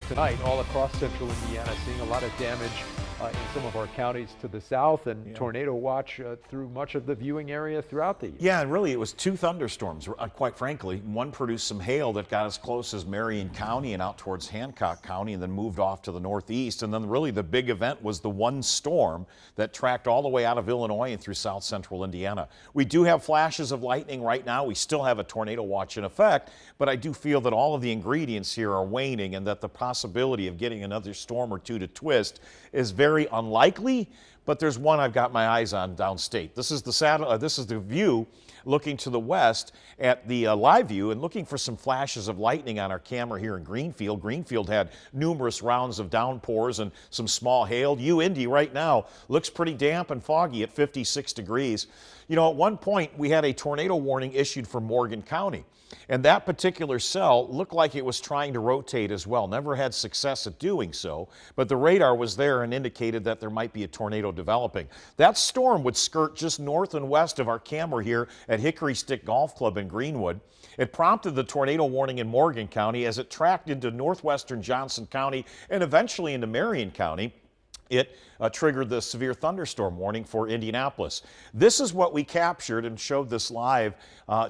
tonight all across central Indiana, seeing a lot of damage in some of our counties to the south, and tornado watch through much of the viewing area throughout the east. Yeah, and really it was two thunderstorms, quite frankly. One produced some hail that got as close as Marion County and out towards Hancock County and then moved off to the northeast. And then really the big event was the one storm that tracked all the way out of Illinois and through south central Indiana. We do have flashes of lightning right now. We still have a tornado watch in effect, but I do feel that all of the ingredients here are waning and that the possibility of getting another storm or two to twist is very unlikely, but there's one I've got my eyes on downstate. This is the view looking to the west at the live view and looking for some flashes of lightning on our camera here in Greenfield. Greenfield had numerous rounds of downpours and some small hail. Indy right now looks pretty damp and foggy at 56 degrees. You know, at one point we had a tornado warning issued for Morgan County, and that particular cell looked like it was trying to rotate as well. Never had success at doing so, but the radar was there and indicated that there might be a tornado developing. That storm would skirt just north and west of our camera here at Hickory Stick Golf Club in Greenwood. It prompted the tornado warning in Morgan County as it tracked into northwestern Johnson County and eventually into Marion County. It triggered the severe thunderstorm warning for Indianapolis. This is what we captured and showed this live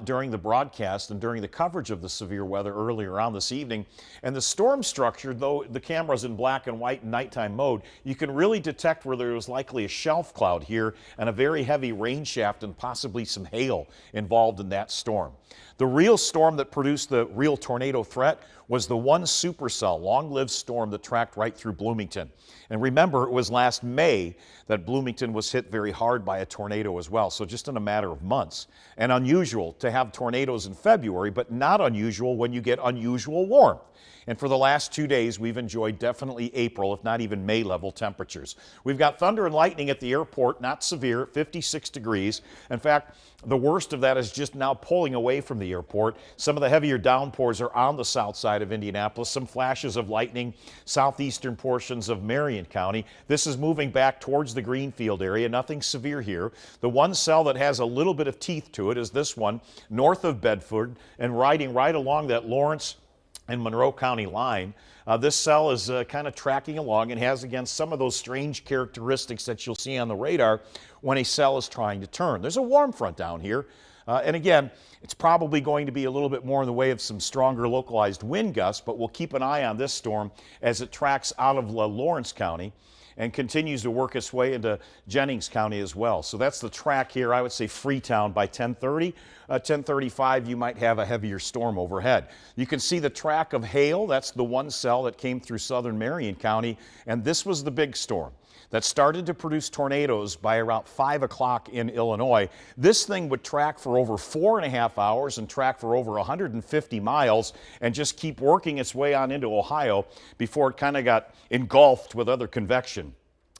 during the broadcast and during the coverage of the severe weather earlier on this evening. And the storm structure, though the camera's in black and white nighttime mode, you can really detect where there was likely a shelf cloud here and a very heavy rain shaft and possibly some hail involved in that storm. The real storm that produced the real tornado threat was the one supercell, long-lived storm that tracked right through Bloomington. And remember, it was last May that Bloomington was hit very hard by a tornado as well, so just in a matter of months. And unusual to have tornadoes in February, but not unusual when you get unusual warmth. And for the last 2 days, we've enjoyed definitely April, if not even May level temperatures. We've got thunder and lightning at the airport, not severe, 56 degrees. In fact, the worst of that is just now pulling away from the airport. Some of the heavier downpours are on the south side of Indianapolis. Some flashes of lightning, southeastern portions of Marion County. This is moving back towards the Greenfield area. Nothing severe here. The one cell that has a little bit of teeth to it is this one, north of Bedford and riding right along that Lawrence and Monroe County line. This cell is kind of tracking along and has, again, some of those strange characteristics that you'll see on the radar when a cell is trying to turn. There's a warm front down here. And again, it's probably going to be a little bit more in the way of some stronger localized wind gusts, but we'll keep an eye on this storm as it tracks out of Lawrence County and continues to work its way into Jennings County as well. So that's the track here. I would say Freetown by 10:30. 10:35, you might have a heavier storm overhead. You can see the track of hail. That's the one cell that came through southern Marion County, and this was the big storm that started to produce tornadoes by around 5 o'clock in Illinois. This thing would track for over 4.5 hours and track for over 150 miles and just keep working its way on into Ohio before it kind of got engulfed with other convection.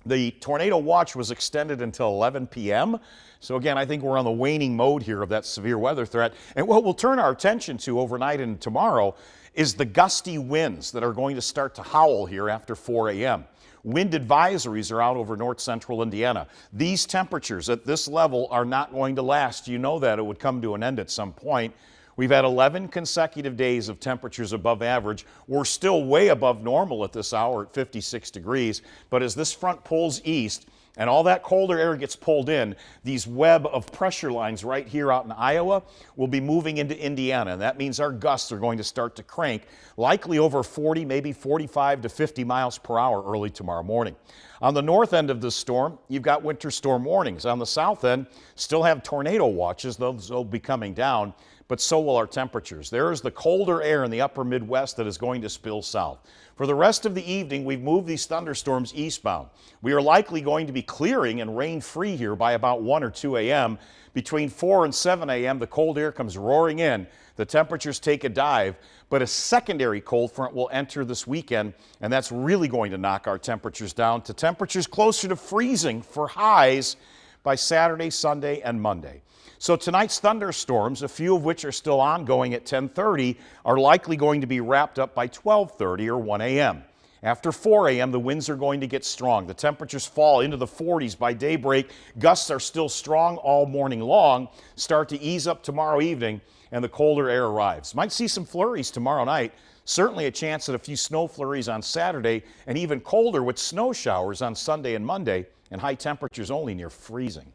The tornado watch was extended until 11 p.m. So again, I think we're on the waning mode here of that severe weather threat. And what we'll turn our attention to overnight and tomorrow is the gusty winds that are going to start to howl here after 4 a.m. Wind advisories are out over north central Indiana. These temperatures at this level are not going to last. You know that it would come to an end at some point. We've had 11 consecutive days of temperatures above average. We're still way above normal at this hour at 56 degrees. But as this front pulls east and all that colder air gets pulled in, these web of pressure lines right here out in Iowa will be moving into Indiana. And that means our gusts are going to start to crank, likely over 40, maybe 45 to 50 miles per hour early tomorrow morning. On the north end of the storm, you've got winter storm warnings. On the south end, still have tornado watches. Those will be coming down, but so will our temperatures. There is the colder air in the upper Midwest that is going to spill south. For the rest of the evening, we've moved these thunderstorms eastbound. We are likely going to be clearing and rain-free here by about 1 or 2 a.m. Between 4 and 7 a.m., the cold air comes roaring in. The temperatures take a dive, but a secondary cold front will enter this weekend, and that's really going to knock our temperatures down to temperatures closer to freezing for highs by Saturday, Sunday, and Monday. So tonight's thunderstorms, a few of which are still ongoing at 10:30, are likely going to be wrapped up by 12:30 or 1 a.m. After 4 a.m., the winds are going to get strong. The temperatures fall into the 40s by daybreak. Gusts are still strong all morning long, start to ease up tomorrow evening, and the colder air arrives. Might see some flurries tomorrow night. Certainly a chance at a few snow flurries on Saturday, and even colder with snow showers on Sunday and Monday, and high temperatures only near freezing.